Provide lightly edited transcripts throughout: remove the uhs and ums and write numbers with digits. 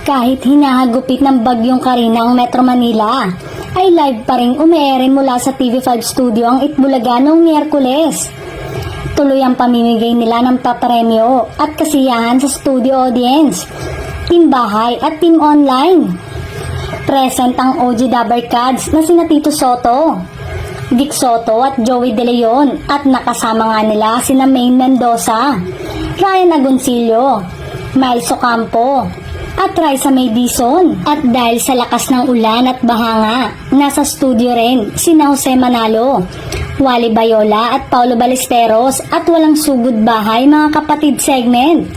Kahit hinahagupit ng bagyong Karina ang Metro Manila, ay live pa rin umeere mula sa TV5 studio ang Itbulaga noong Miyerkules. Tuloy ang pamimigay nila ng papremyo at kasiyahan sa studio audience, team bahay at team online. Present ang OG Dabarkads na sina Tito Soto, Vic Soto at Joey De Leon, at nakasama nga nila sina Maine Mendoza, Ryan Agoncillo, Miles Ocampo at Raisa May Dizon. At dahil sa lakas ng ulan at bahanga, nasa studio rin sina Jose Manalo, Wally Bayola at Paulo Ballesteros, at walang sugod bahay mga kapatid segment.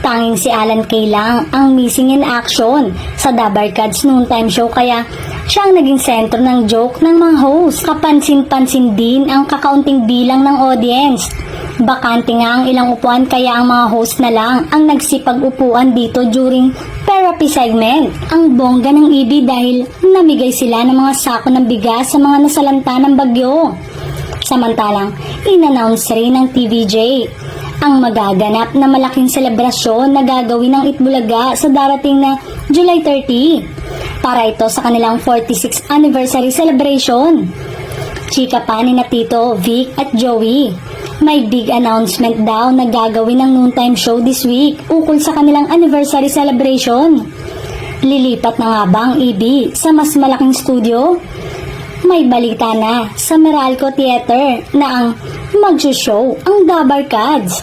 Tanging si Alan Kay lang ang missing in action sa Dabarkads noontime show, kaya siya ang naging sentro ng joke ng mga host. Kapansin-pansin din ang kakaunting bilang ng audience. Bakante nga ang ilang upuan, kaya ang mga host na lang ang nagsipag-upuan dito during therapy segment. Ang bongga ng EB dahil namigay sila ng mga sako ng bigas sa mga nasalanta ng bagyo. Samantalang in-announce rin ng TVJ ang magaganap na malaking selebrasyon na gagawin ng Itbulaga sa darating na July 30 para ito sa kanilang 46th anniversary celebration. Chika pa ni na Tito, Vic at Joey, may big announcement daw na gagawin ng noontime show this week ukol sa kanilang anniversary celebration. Lilipat na nga ba ang EB sa mas malaking studio? May balita na sa Meralco Theater na ang mag-show ang Dabarkads.